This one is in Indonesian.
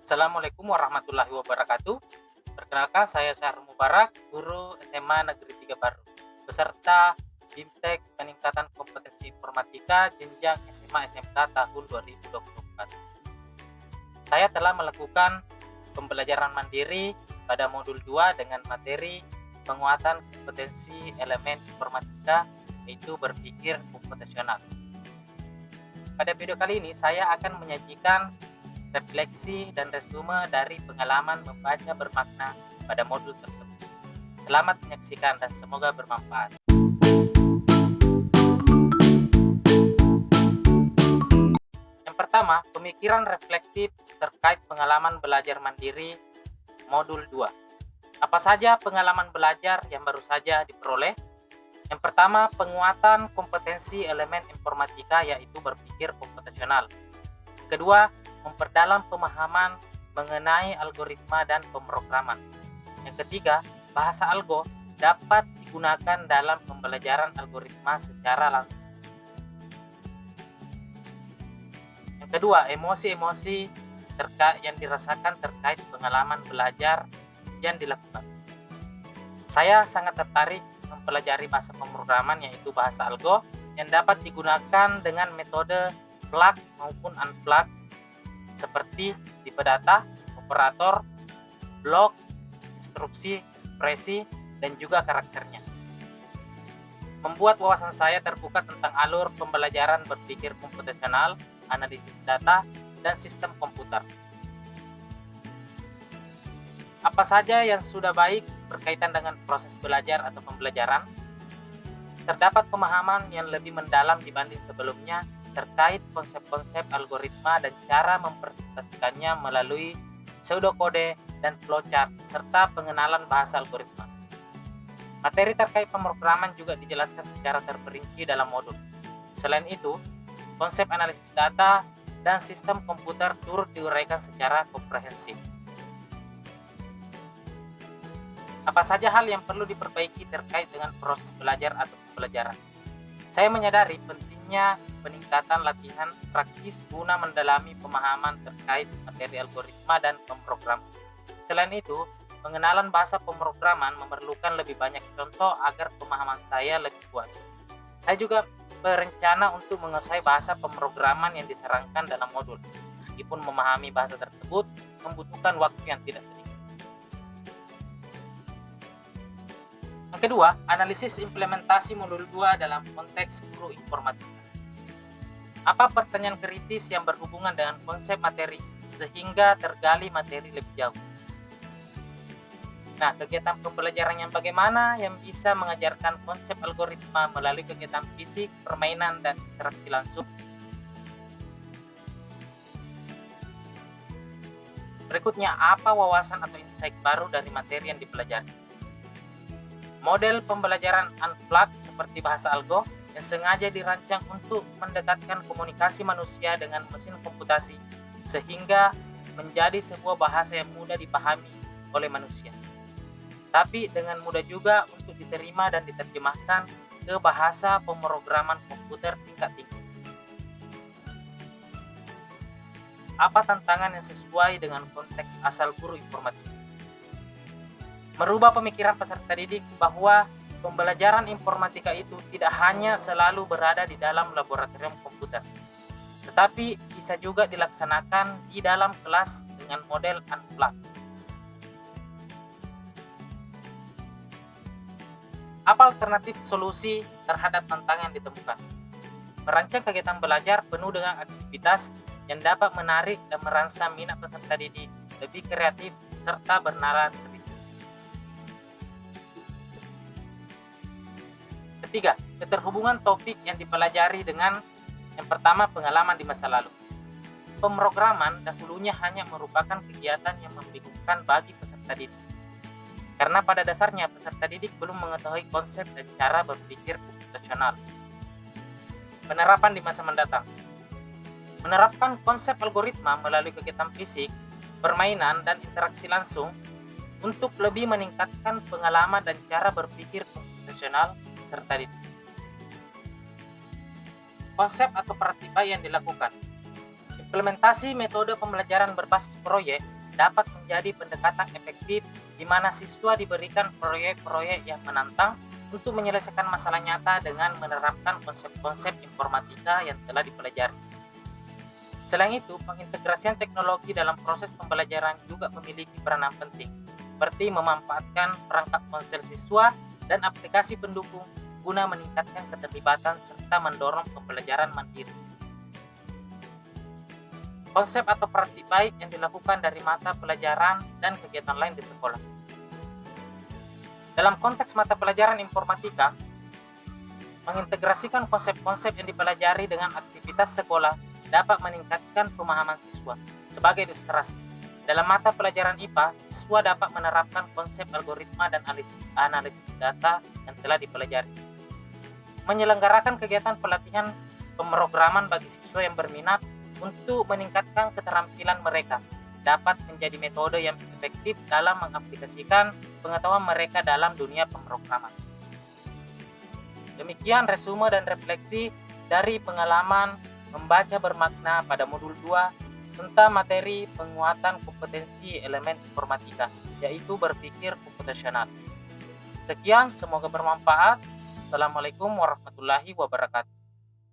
Assalamualaikum warahmatullahi wabarakatuh. Perkenalkan, saya Syahrul Mubarak, guru SMA Negeri 3 Baru, beserta Bimtek Peningkatan Kompetensi Informatika Jenjang SMA SMK tahun 2024. Saya telah melakukan pembelajaran mandiri pada modul 2 dengan materi penguatan kompetensi elemen informatika, yaitu berpikir komputasional. Pada video kali ini saya akan menyajikan refleksi dan resume dari pengalaman membaca bermakna pada modul tersebut. Selamat menyaksikan dan semoga bermanfaat. Yang pertama, pemikiran reflektif terkait pengalaman belajar mandiri modul 2. Apa saja pengalaman belajar yang baru saja diperoleh? Yang pertama, penguatan kompetensi elemen informatika, yaitu berpikir komputasional. Kedua, memperdalam pemahaman mengenai algoritma dan pemrograman. Yang ketiga, bahasa algo dapat digunakan dalam pembelajaran algoritma secara langsung. Yang kedua, emosi-emosi yang dirasakan terkait pengalaman belajar yang dilakukan. Saya sangat tertarik mempelajari bahasa pemrograman, yaitu bahasa algo, yang dapat digunakan dengan metode plug maupun unplug, seperti tipe data, operator, blok, instruksi, ekspresi, dan juga karakternya. Membuat wawasan saya terbuka tentang alur pembelajaran berpikir komputasional, analisis data, dan sistem komputer. Apa saja yang sudah baik berkaitan dengan proses belajar atau pembelajaran? Terdapat pemahaman yang lebih mendalam dibanding sebelumnya terkait konsep-konsep algoritma dan cara mempresentasikannya melalui pseudokode dan flowchart, serta pengenalan bahasa algoritma. Materi terkait pemrograman juga dijelaskan secara terperinci dalam modul. Selain itu, konsep analisis data dan sistem komputer turut diuraikan secara komprehensif. Apa saja hal yang perlu diperbaiki terkait dengan proses belajar atau pembelajaran? Saya menyadari pentingnya peningkatan latihan praktis guna mendalami pemahaman terkait materi algoritma dan pemrograman. Selain itu, pengenalan bahasa pemrograman memerlukan lebih banyak contoh agar pemahaman saya lebih kuat. Saya juga berencana untuk menguasai bahasa pemrograman yang disarankan dalam modul, meskipun memahami bahasa tersebut membutuhkan waktu yang tidak sedikit. Yang kedua, analisis implementasi modul 2 dalam konteks guru informatika. Apa pertanyaan kritis yang berhubungan dengan konsep materi sehingga tergali materi lebih jauh? Nah, kegiatan pembelajaran yang bagaimana yang bisa mengajarkan konsep algoritma melalui kegiatan fisik, permainan, dan interaksi langsung? Berikutnya, apa wawasan atau insight baru dari materi yang dipelajari? Model pembelajaran unplug seperti bahasa algo yang sengaja dirancang untuk mendekatkan komunikasi manusia dengan mesin komputasi sehingga menjadi sebuah bahasa yang mudah dipahami oleh manusia, tapi dengan mudah juga untuk diterima dan diterjemahkan ke bahasa pemrograman komputer tingkat tinggi. Apa tantangan yang sesuai dengan konteks asal guru informatika? Merubah pemikiran peserta didik bahwa pembelajaran informatika itu tidak hanya selalu berada di dalam laboratorium komputer, tetapi bisa juga dilaksanakan di dalam kelas dengan model unplug. Apa alternatif solusi terhadap tantangan yang ditemukan? Merancang kegiatan belajar penuh dengan aktivitas yang dapat menarik dan merangsang minat peserta didik lebih kreatif serta bernalar kritis. Ketiga, keterhubungan topik yang dipelajari dengan yang pertama, pengalaman di masa lalu. Pemrograman dahulunya hanya merupakan kegiatan yang membingungkan bagi peserta didik, karena pada dasarnya peserta didik belum mengetahui konsep dan cara berpikir komputasional. Penerapan di masa mendatang. Menerapkan konsep algoritma melalui kegiatan fisik, permainan, dan interaksi langsung untuk lebih meningkatkan pengalaman dan cara berpikir komputasional serta didik. Konsep atau praktika yang dilakukan. Implementasi metode pembelajaran berbasis proyek dapat menjadi pendekatan efektif di mana siswa diberikan proyek-proyek yang menantang untuk menyelesaikan masalah nyata dengan menerapkan konsep-konsep informatika yang telah dipelajari. Selain itu, pengintegrasian teknologi dalam proses pembelajaran juga memiliki peranan penting, seperti memanfaatkan perangkat ponsel siswa dan aplikasi pendukung guna meningkatkan keterlibatan serta mendorong pembelajaran mandiri. Konsep atau praktik baik yang dilakukan dari mata pelajaran dan kegiatan lain di sekolah. Dalam konteks mata pelajaran informatika, mengintegrasikan konsep-konsep yang dipelajari dengan aktivitas sekolah dapat meningkatkan pemahaman siswa. Sebagai ilustrasi, dalam mata pelajaran IPA, siswa dapat menerapkan konsep algoritma dan analisis data yang telah dipelajari. Menyelenggarakan kegiatan pelatihan pemrograman bagi siswa yang berminat untuk meningkatkan keterampilan mereka dapat menjadi metode yang efektif dalam mengaplikasikan pengetahuan mereka dalam dunia pemrograman. Demikian resume dan refleksi dari pengalaman membaca bermakna pada modul 2 tentang materi penguatan kompetensi elemen informatika, yaitu berpikir komputasional. Sekian, semoga bermanfaat. Assalamualaikum warahmatullahi wabarakatuh.